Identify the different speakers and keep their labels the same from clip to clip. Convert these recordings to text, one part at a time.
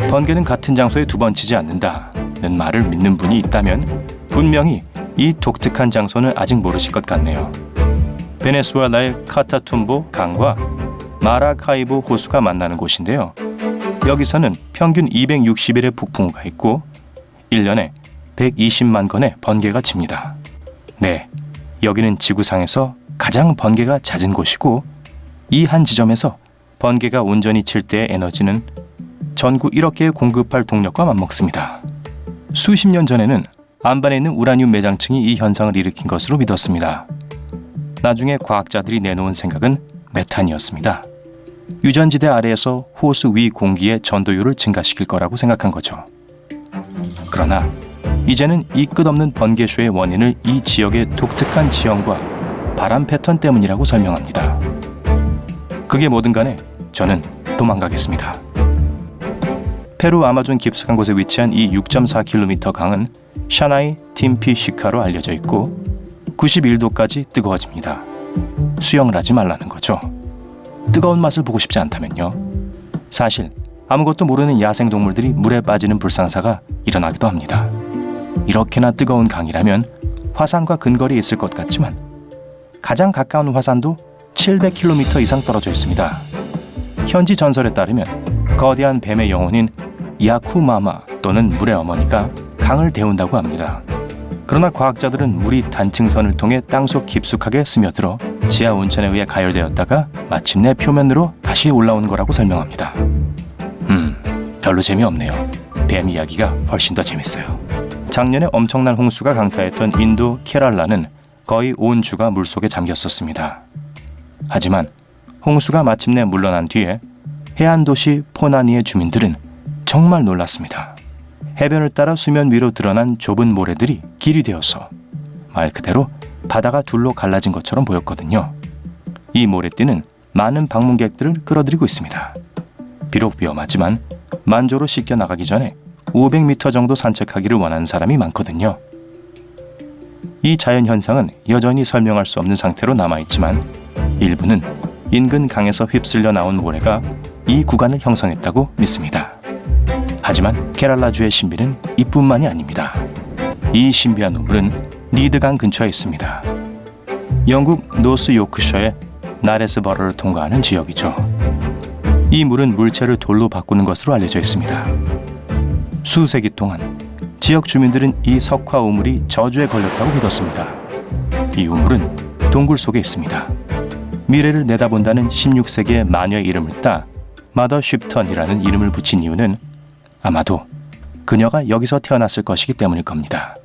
Speaker 1: 번개는 같은 장소에 두 번 치지 않는다는 말을 믿는 분이 있다면 분명히 이 독특한 장소는 아직 모르실 것 같네요. 베네수엘라의 카타툼보 강과 마라카이보 호수가 만나는 곳인데요. 여기서는 평균 260일의 폭풍우가 있고 1년에 120만 건의 번개가 칩니다. 네, 여기는 지구상에서 가장 번개가 잦은 곳이고 이 한 지점에서 번개가 온전히 칠 때의 에너지는 전구 1억 개에 공급할 동력과 맞먹습니다. 수십 년 전에는 안반에 있는 우라늄 매장층이 이 현상을 일으킨 것으로 믿었습니다. 나중에 과학자들이 내놓은 생각은 메탄이었습니다. 유전지대 아래에서 호수 위 공기의 전도율을 증가시킬 거라고 생각한 거죠. 그러나 이제는 이 끝없는 번개쇼의 원인을 이 지역의 독특한 지형과 바람 패턴 때문이라고 설명합니다. 그게 뭐든 간에 저는 도망가겠습니다. 페루 아마존 깊숙한 곳에 위치한 이 6.4km 강은 샤나이 팀피시카로 알려져 있고 91도까지 뜨거워집니다. 수영을 하지 말라는 거죠. 뜨거운 맛을 보고 싶지 않다면요. 사실 아무것도 모르는 야생동물들이 물에 빠지는 불상사가 일어나기도 합니다. 이렇게나 뜨거운 강이라면 화산과 근거리에 있을 것 같지만 가장 가까운 화산도 700km 이상 떨어져 있습니다. 현지 전설에 따르면 거대한 뱀의 영혼인 야쿠마마 또는 물의 어머니가 강을 데운다고 합니다. 그러나 과학자들은 물이 단층선을 통해 땅속 깊숙하게 스며들어 지하 온천에 의해 가열되었다가 마침내 표면으로 다시 올라오는 거라고 설명합니다. 별로 재미없네요. 뱀 이야기가 훨씬 더 재밌어요. 작년에 엄청난 홍수가 강타했던 인도 케랄라는 거의 온 주가 물속에 잠겼었습니다. 하지만 홍수가 마침내 물러난 뒤에 해안 도시 포나니의 주민들은 정말 놀랐습니다. 해변을 따라 수면 위로 드러난 좁은 모래들이 길이 되어서 말 그대로 바다가 둘로 갈라진 것처럼 보였거든요. 이 모래띠는 많은 방문객들을 끌어들이고 있습니다. 비록 위험하지만 만조로 씻겨 나가기 전에 500m 정도 산책하기를 원하는 사람이 많거든요. 이 자연현상은 여전히 설명할 수 없는 상태로 남아있지만 일부는 인근 강에서 휩쓸려 나온 모래가 이 구간을 형성했다고 믿습니다. 하지만 케랄라주의 신비는 이뿐만이 아닙니다. 이 신비한 우물은 리드강 근처에 있습니다. 영국 노스 요크셔의 나레스버러를 통과하는 지역이죠. 이 물은 물체를 돌로 바꾸는 것으로 알려져 있습니다. 수세기 동안 지역 주민들은 이 석화 우물이 저주에 걸렸다고 믿었습니다. 이 우물은 동굴 속에 있습니다. 미래를 내다본다는 16세기의 마녀의 이름을 따 마더 쉽턴이라는 이름을 붙인 이유는 아마도 그녀가 여기서 태어났을 것이기 때문일 겁니다.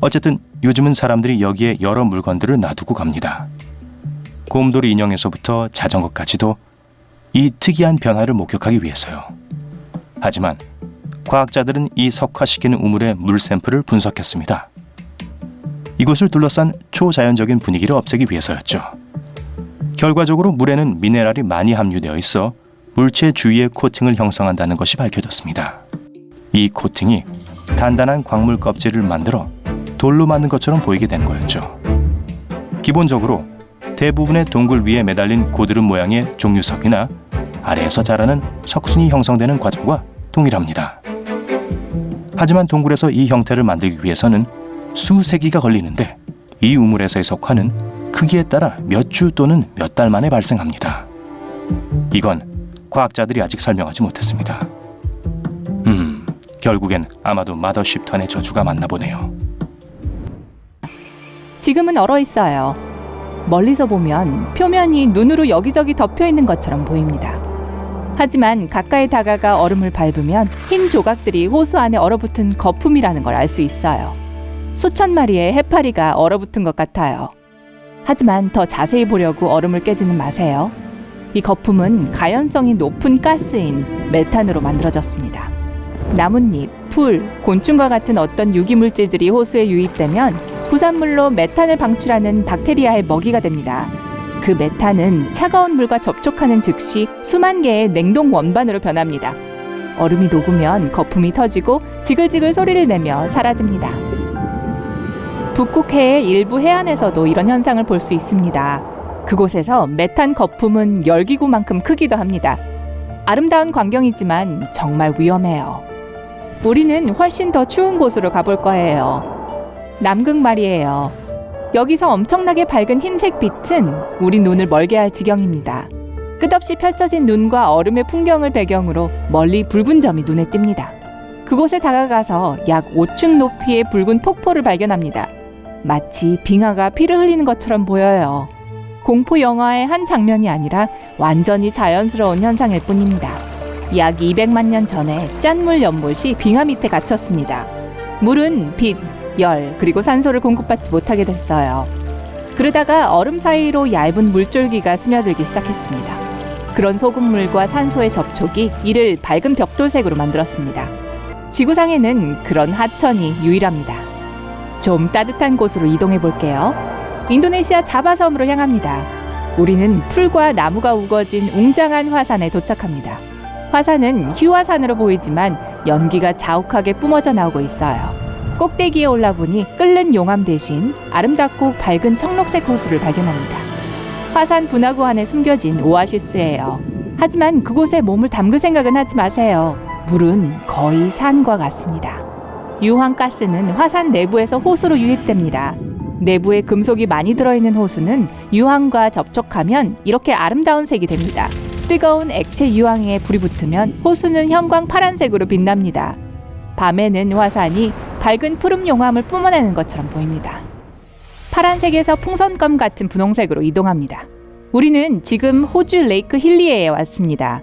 Speaker 1: 어쨌든 요즘은 사람들이 여기에 여러 물건들을 놔두고 갑니다. 곰돌이 인형에서부터 자전거까지도 이 특이한 변화를 목격하기 위해서요. 하지만 과학자들은 이 석화시키는 우물의 물 샘플을 분석했습니다. 이곳을 둘러싼 초자연적인 분위기를 없애기 위해서였죠. 결과적으로 물에는 미네랄이 많이 함유되어 있어 물체 주위에 코팅을 형성한다는 것이 밝혀졌습니다. 이 코팅이 단단한 광물 껍질을 만들어 돌로 만든 것처럼 보이게 된 거였죠. 기본적으로 대부분의 동굴 위에 매달린 고드름 모양의 종류석이나 아래에서 자라는 석순이 형성되는 과정과 동일합니다. 하지만 동굴에서 이 형태를 만들기 위해서는 수세기가 걸리는데 이 우물에서의 석화는 크기에 따라 몇 주 또는 몇 달 만에 발생합니다. 이건 과학자들이 아직 설명하지 못했습니다. 결국엔 아마도 마더 쉽턴의 저주가 맞나 보네요.
Speaker 2: 지금은 얼어 있어요. 멀리서 보면 표면이 눈으로 여기저기 덮여 있는 것처럼 보입니다. 하지만 가까이 다가가 얼음을 밟으면 흰 조각들이 호수 안에 얼어붙은 거품이라는 걸 알 수 있어요. 수천 마리의 해파리가 얼어붙은 것 같아요. 하지만 더 자세히 보려고 얼음을 깨지는 마세요. 이 거품은 가연성이 높은 가스인 메탄으로 만들어졌습니다. 나뭇잎, 풀, 곤충과 같은 어떤 유기물질들이 호수에 유입되면 부산물로 메탄을 방출하는 박테리아의 먹이가 됩니다. 그 메탄은 차가운 물과 접촉하는 즉시 수만 개의 냉동 원반으로 변합니다. 얼음이 녹으면 거품이 터지고 지글지글 소리를 내며 사라집니다. 북극해의 일부 해안에서도 이런 현상을 볼 수 있습니다. 그곳에서 메탄 거품은 열기구만큼 크기도 합니다. 아름다운 광경이지만 정말 위험해요. 우리는 훨씬 더 추운 곳으로 가볼 거예요. 남극 말이에요. 여기서 엄청나게 밝은 흰색 빛은 우리 눈을 멀게 할 지경입니다. 끝없이 펼쳐진 눈과 얼음의 풍경을 배경으로 멀리 붉은 점이 눈에 띕니다. 그곳에 다가가서 약 5층 높이의 붉은 폭포를 발견합니다. 마치 빙하가 피를 흘리는 것처럼 보여요. 공포 영화의 한 장면이 아니라 완전히 자연스러운 현상일 뿐입니다. 약 200만 년 전에 짠물 연못이 빙하 밑에 갇혔습니다. 물은 빛, 열, 그리고 산소를 공급받지 못하게 됐어요. 그러다가 얼음 사이로 얇은 물줄기가 스며들기 시작했습니다. 그런 소금물과 산소의 접촉이 이를 밝은 벽돌색으로 만들었습니다. 지구상에는 그런 하천이 유일합니다. 좀 따뜻한 곳으로 이동해 볼게요. 인도네시아 자바섬으로 향합니다. 우리는 풀과 나무가 우거진 웅장한 화산에 도착합니다. 화산은 휴화산으로 보이지만 연기가 자욱하게 뿜어져 나오고 있어요. 꼭대기에 올라보니 끓는 용암 대신 아름답고 밝은 청록색 호수를 발견합니다. 화산 분화구 안에 숨겨진 오아시스예요. 하지만 그곳에 몸을 담글 생각은 하지 마세요. 물은 거의 산과 같습니다. 유황가스는 화산 내부에서 호수로 유입됩니다. 내부에 금속이 많이 들어있는 호수는 유황과 접촉하면 이렇게 아름다운 색이 됩니다. 뜨거운 액체 유황에 불이 붙으면 호수는 형광 파란색으로 빛납니다. 밤에는 화산이 밝은 푸른 용암을 뿜어내는 것처럼 보입니다. 파란색에서 풍선껌 같은 분홍색으로 이동합니다. 우리는 지금 호주 레이크 힐리에에 왔습니다.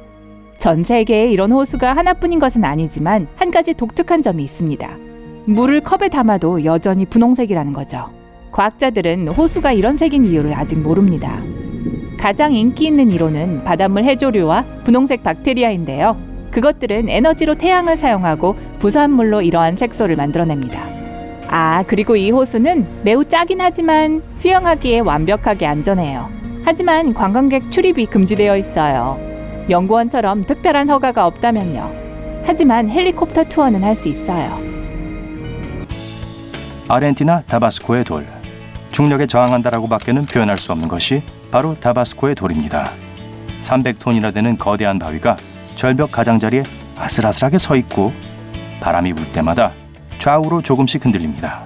Speaker 2: 전 세계에 이런 호수가 하나뿐인 것은 아니지만 한 가지 독특한 점이 있습니다. 물을 컵에 담아도 여전히 분홍색이라는 거죠. 과학자들은 호수가 이런 색인 이유를 아직 모릅니다. 가장 인기 있는 이론은 바닷물 해조류와 분홍색 박테리아인데요. 그것들은 에너지로 태양을 사용하고 부산물로 이러한 색소를 만들어냅니다. 그리고 이 호수는 매우 짜긴 하지만 수영하기에 완벽하게 안전해요. 하지만 관광객 출입이 금지되어 있어요. 연구원처럼 특별한 허가가 없다면요. 하지만 헬리콥터 투어는 할 수 있어요.
Speaker 1: 아르헨티나 다바스코의 돌. 중력에 저항한다라고 밖에는 표현할 수 없는 것이 바로 다바스코의 돌입니다. 300톤이나 되는 거대한 바위가 절벽 가장자리에 아슬아슬하게 서 있고 바람이 불 때마다 좌우로 조금씩 흔들립니다.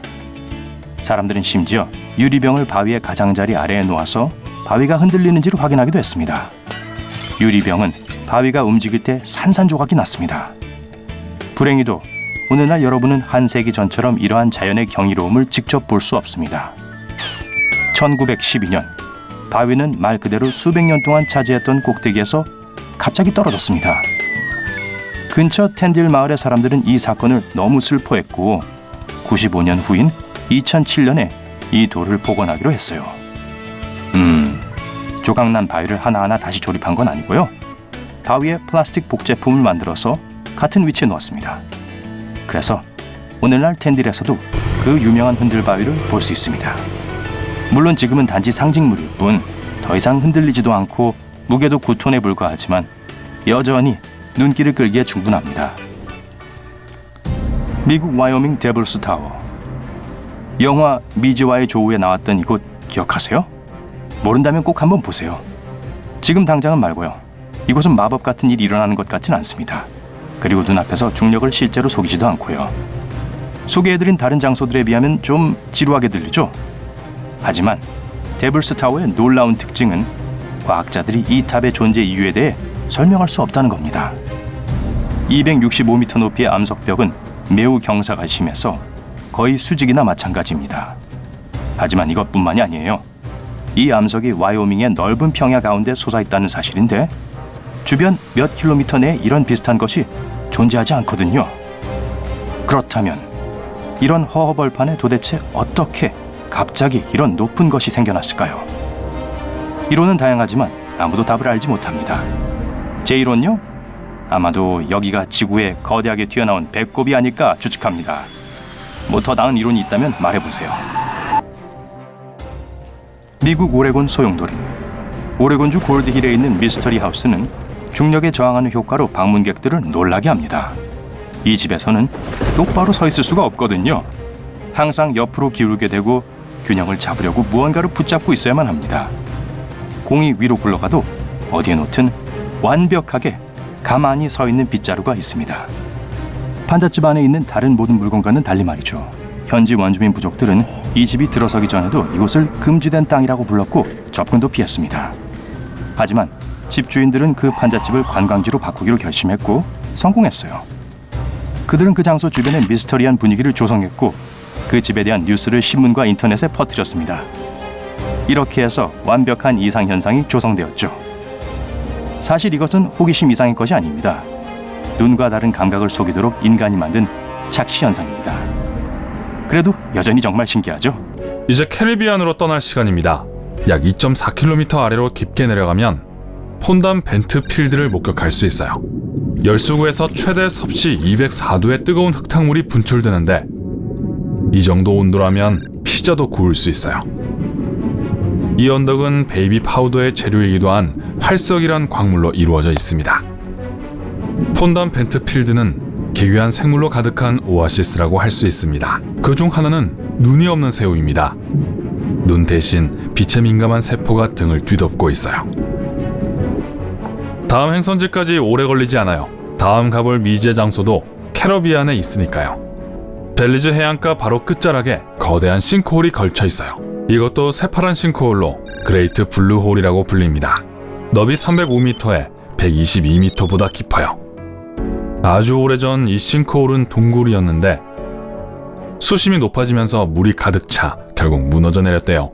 Speaker 1: 사람들은 심지어 유리병을 바위의 가장자리 아래에 놓아서 바위가 흔들리는지를 확인하기도 했습니다. 유리병은 바위가 움직일 때 산산조각이 났습니다. 불행히도 오늘날 여러분은 한 세기 전처럼 이러한 자연의 경이로움을 직접 볼 수 없습니다. 1912년 바위는 말 그대로 수백 년 동안 차지했던 꼭대기에서 갑자기 떨어졌습니다. 근처 텐딜 마을의 사람들은 이 사건을 너무 슬퍼했고 95년 후인 2007년에 이 돌을 복원하기로 했어요. 조각난 바위를 하나하나 다시 조립한 건 아니고요. 바위에 플라스틱 복제품을 만들어서 같은 위치에 놓았습니다. 그래서 오늘날 텐딜에서도 그 유명한 흔들 바위를 볼 수 있습니다. 물론 지금은 단지 상징물일 뿐 더 이상 흔들리지도 않고 무게도 9톤에 불과하지만 여전히 눈길을 끌기에 충분합니다. 미국 와이오밍 데블스 타워. 영화 미즈와의 조우에 나왔던 이곳 기억하세요? 모른다면 꼭 한번 보세요. 지금 당장은 말고요. 이곳은 마법 같은 일이 일어나는 것 같진 않습니다. 그리고 눈앞에서 중력을 실제로 속이지도 않고요. 소개해드린 다른 장소들에 비하면 좀 지루하게 들리죠? 하지만 데블스 타워의 놀라운 특징은 과학자들이 이 탑의 존재 이유에 대해 설명할 수 없다는 겁니다. 265m 높이의 암석벽은 매우 경사가 심해서 거의 수직이나 마찬가지입니다. 하지만 이것뿐만이 아니에요. 이 암석이 와이오밍의 넓은 평야 가운데 솟아있다는 사실인데 주변 몇 킬로미터 내에 이런 비슷한 것이 존재하지 않거든요. 그렇다면 이런 허허벌판에 도대체 어떻게 갑자기 이런 높은 것이 생겨났을까요? 이론은 다양하지만 아무도 답을 알지 못합니다. 제 이론요? 아마도 여기가 지구에 거대하게 튀어나온 배꼽이 아닐까 추측합니다. 뭐 더 나은 이론이 있다면 말해보세요. 미국 오레곤 소용돌이. 오레곤주 골드힐에 있는 미스터리 하우스는 중력에 저항하는 효과로 방문객들을 놀라게 합니다. 이 집에서는 똑바로 서 있을 수가 없거든요. 항상 옆으로 기울게 되고 균형을 잡으려고 무언가를 붙잡고 있어야만 합니다. 공이 위로 굴러가도 어디에 놓든 완벽하게 가만히 서 있는 빗자루가 있습니다. 판잣집 안에 있는 다른 모든 물건과는 달리 말이죠. 현지 원주민 부족들은 이 집이 들어서기 전에도 이곳을 금지된 땅이라고 불렀고 접근도 피했습니다. 하지만 집주인들은 그 판잣집을 관광지로 바꾸기로 결심했고 성공했어요. 그들은 그 장소 주변에 미스터리한 분위기를 조성했고 그 집에 대한 뉴스를 신문과 인터넷에 퍼뜨렸습니다. 이렇게 해서 완벽한 이상현상이 조성되었죠. 사실 이것은 호기심 이상의 것이 아닙니다. 눈과 다른 감각을 속이도록 인간이 만든 착시현상입니다. 그래도 여전히 정말 신기하죠?
Speaker 3: 이제 캐리비안으로 떠날 시간입니다. 약 2.4km 아래로 깊게 내려가면 폰담 벤트 필드를 목격할 수 있어요. 열수구에서 최대 섭씨 204도의 뜨거운 흙탕물이 분출되는데 이 정도 온도라면 피자도 구울 수 있어요. 이 언덕은 베이비 파우더의 재료이기도 한 활석이란 광물로 이루어져 있습니다. 폰담 벤트 필드는 기괴한 생물로 가득한 오아시스라고 할 수 있습니다. 그중 하나는 눈이 없는 새우입니다. 눈 대신 빛에 민감한 세포가 등을 뒤덮고 있어요. 다음 행선지까지 오래 걸리지 않아요. 다음 가볼 미지의 장소도 캐러비안에 있으니까요. 벨리즈 해안가 바로 끝자락에 거대한 싱크홀이 걸쳐 있어요. 이것도 새파란 싱크홀로 그레이트 블루홀이라고 불립니다. 너비 305m에 122m보다 깊어요. 아주 오래전 이 싱크홀은 동굴이었는데 수심이 높아지면서 물이 가득 차 결국 무너져 내렸대요.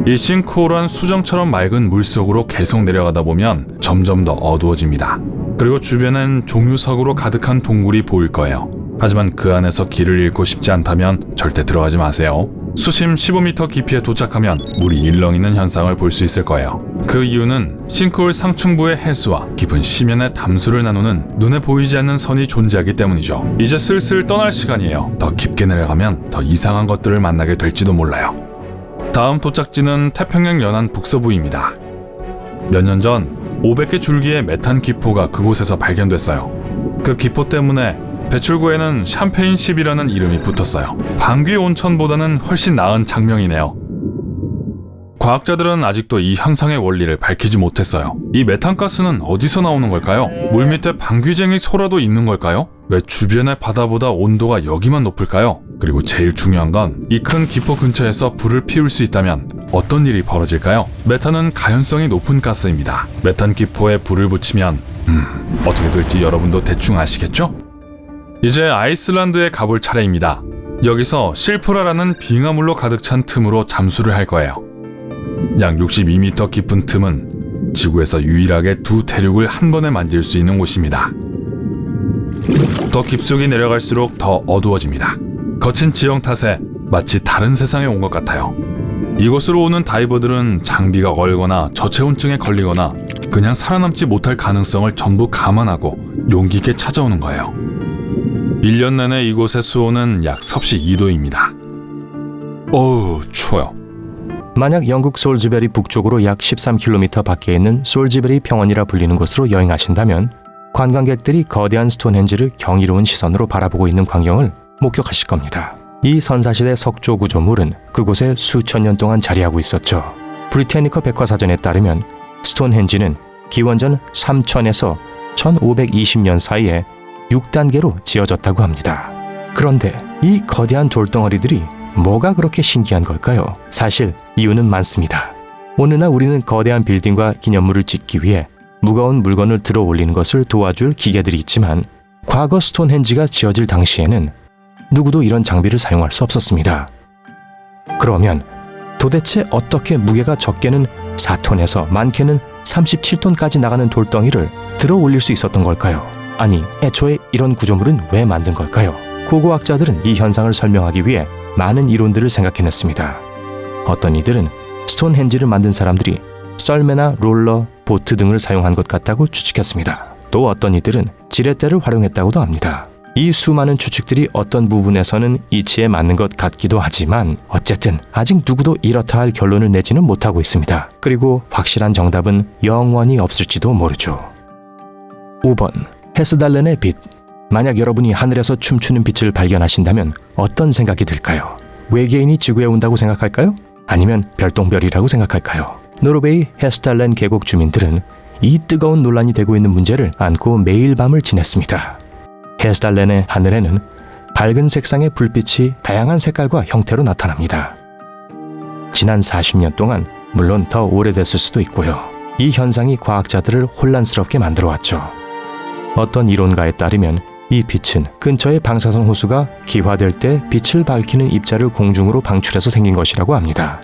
Speaker 3: 이 싱크홀은 수정처럼 맑은 물속으로 계속 내려가다 보면 점점 더 어두워집니다. 그리고 주변엔 종류석으로 가득한 동굴이 보일 거예요. 하지만 그 안에서 길을 잃고 싶지 않다면 절대 들어가지 마세요. 수심 15m 깊이에 도착하면 물이 일렁이는 현상을 볼 수 있을 거예요. 그 이유는 싱크홀 상층부의 해수와 깊은 심연의 담수를 나누는 눈에 보이지 않는 선이 존재하기 때문이죠. 이제 슬슬 떠날 시간이에요. 더 깊게 내려가면 더 이상한 것들을 만나게 될지도 몰라요. 다음 도착지는 태평양 연안 북서부입니다. 몇 년 전 500개 줄기의 메탄 기포가 그곳에서 발견됐어요. 그 기포 때문에 배출구에는 샴페인십이라는 이름이 붙었어요. 방귀 온천보다는 훨씬 나은 장명이네요. 과학자들은 아직도 이 현상의 원리를 밝히지 못했어요. 이 메탄가스는 어디서 나오는 걸까요? 물 밑에 방귀쟁이 소라도 있는 걸까요? 왜 주변의 바다보다 온도가 여기만 높을까요? 그리고 제일 중요한 건 이 큰 기포 근처에서 불을 피울 수 있다면 어떤 일이 벌어질까요? 메탄은 가연성이 높은 가스입니다. 메탄 기포에 불을 붙이면 어떻게 될지 여러분도 대충 아시겠죠? 이제 아이슬란드에 가볼 차례입니다. 여기서 실프라라는 빙하물로 가득 찬 틈으로 잠수를 할 거예요. 약 62m 깊은 틈은 지구에서 유일하게 두 대륙을 한 번에 만질 수 있는 곳입니다. 더 깊숙이 내려갈수록 더 어두워집니다. 거친 지형 탓에 마치 다른 세상에 온 것 같아요. 이곳으로 오는 다이버들은 장비가 얼거나 저체온증에 걸리거나 그냥 살아남지 못할 가능성을 전부 감안하고 용기 있게 찾아오는 거예요. 1년 내내 이곳의 수온은 약 섭씨 2도입니다. 어우, 추워요.
Speaker 1: 만약 영국 솔즈베리 북쪽으로 약 13km 밖에 있는 솔즈베리 평원이라 불리는 곳으로 여행하신다면 관광객들이 거대한 스톤헨지를 경이로운 시선으로 바라보고 있는 광경을 목격하실 겁니다. 이 선사시대 석조 구조물은 그곳에 수천 년 동안 자리하고 있었죠. 브리테니커 백과사전에 따르면 스톤헨지는 기원전 3000에서 1520년 사이에 6단계로 지어졌다고 합니다. 그런데 이 거대한 돌덩어리들이 뭐가 그렇게 신기한 걸까요? 사실 이유는 많습니다. 오늘날 우리는 거대한 빌딩과 기념물을 짓기 위해 무거운 물건을 들어 올리는 것을 도와줄 기계들이 있지만 과거 스톤헨지가 지어질 당시에는 누구도 이런 장비를 사용할 수 없었습니다. 그러면 도대체 어떻게 무게가 적게는 4톤에서 많게는 37톤까지 나가는 돌덩이를 들어 올릴 수 있었던 걸까요? 아니, 애초에 이런 구조물은 왜 만든 걸까요? 고고학자들은 이 현상을 설명하기 위해 많은 이론들을 생각해냈습니다. 어떤 이들은 스톤헨지를 만든 사람들이 썰매나 롤러, 보트 등을 사용한 것 같다고 추측했습니다. 또 어떤 이들은 지렛대를 활용했다고도 합니다. 이 수많은 추측들이 어떤 부분에서는 이치에 맞는 것 같기도 하지만 어쨌든 아직 누구도 이렇다 할 결론을 내지는 못하고 있습니다. 그리고 확실한 정답은 영원히 없을지도 모르죠. 5번 헤스달렌의 빛. 만약 여러분이 하늘에서 춤추는 빛을 발견하신다면 어떤 생각이 들까요? 외계인이 지구에 온다고 생각할까요? 아니면 별똥별이라고 생각할까요? 노르웨이 헤스달렌 계곡 주민들은 이 뜨거운 논란이 되고 있는 문제를 안고 매일 밤을 지냈습니다. 헤스달렌의 하늘에는 밝은 색상의 불빛이 다양한 색깔과 형태로 나타납니다. 지난 40년 동안, 물론 더 오래됐을 수도 있고요. 이 현상이 과학자들을 혼란스럽게 만들어왔죠. 어떤 이론가에 따르면 이 빛은 근처의 방사선 호수가 기화될 때 빛을 밝히는 입자를 공중으로 방출해서 생긴 것이라고 합니다.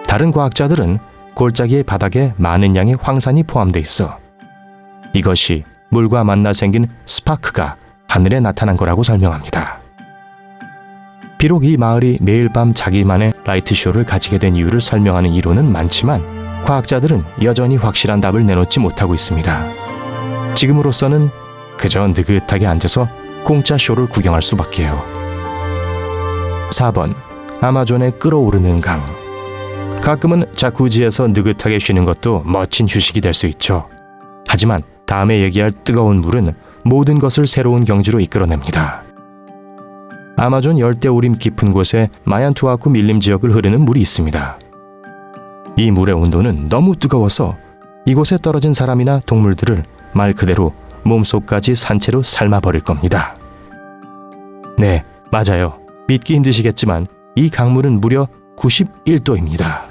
Speaker 1: 다른 과학자들은 골짜기의 바닥에 많은 양의 황산이 포함돼 있어 이것이 물과 만나 생긴 스파크가 하늘에 나타난 거라고 설명합니다. 비록 이 마을이 매일 밤 자기만의 라이트쇼를 가지게 된 이유를 설명하는 이론은 많지만 과학자들은 여전히 확실한 답을 내놓지 못하고 있습니다. 지금으로서는 그저 느긋하게 앉아서 공짜 쇼를 구경할 수밖에요. 4번. 아마존의 끓어오르는 강. 가끔은 자쿠지에서 느긋하게 쉬는 것도 멋진 휴식이 될 수 있죠. 하지만 다음에 얘기할 뜨거운 물은 모든 것을 새로운 경지로 이끌어냅니다. 아마존 열대우림 깊은 곳에 마얀투아쿠 밀림 지역을 흐르는 물이 있습니다. 이 물의 온도는 너무 뜨거워서 이곳에 떨어진 사람이나 동물들을 말 그대로 몸속까지 산채로 삶아버릴 겁니다. 네, 맞아요. 믿기 힘드시겠지만 이 강물은 무려 91도입니다.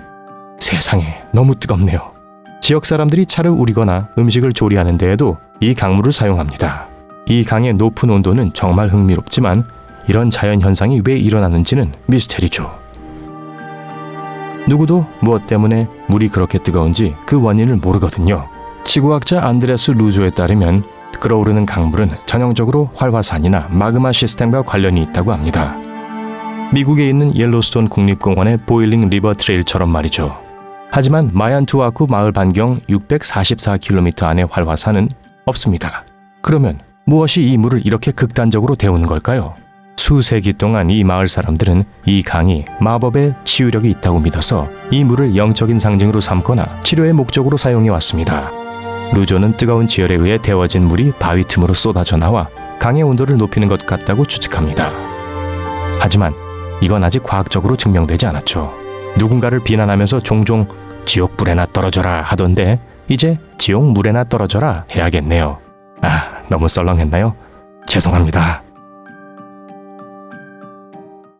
Speaker 1: 세상에, 너무 뜨겁네요. 지역 사람들이 차를 우리거나 음식을 조리하는 데에도 이 강물을 사용합니다. 이 강의 높은 온도는 정말 흥미롭지만 이런 자연현상이 왜 일어나는지는 미스테리죠. 누구도 무엇 때문에 물이 그렇게 뜨거운지 그 원인을 모르거든요. 지구학자 안드레스 루조에 따르면 끓어오르는 강물은 전형적으로 활화산이나 마그마 시스템과 관련이 있다고 합니다. 미국에 있는 옐로스톤 국립공원의 보일링 리버 트레일처럼 말이죠. 하지만 마얀투아쿠 마을 반경 644km 안의 활화산은 없습니다. 그러면 무엇이 이 물을 이렇게 극단적으로 데우는 걸까요? 수세기 동안 이 마을 사람들은 이 강이 마법의 치유력이 있다고 믿어서 이 물을 영적인 상징으로 삼거나 치료의 목적으로 사용해 왔습니다. 루조는 뜨거운 지열에 의해 데워진 물이 바위 틈으로 쏟아져 나와 강의 온도를 높이는 것 같다고 추측합니다. 하지만 이건 아직 과학적으로 증명되지 않았죠. 누군가를 비난하면서 종종 지옥불에나 떨어져라 하던데 이제 지옥물에나 떨어져라 해야겠네요. 너무 썰렁했나요? 죄송합니다.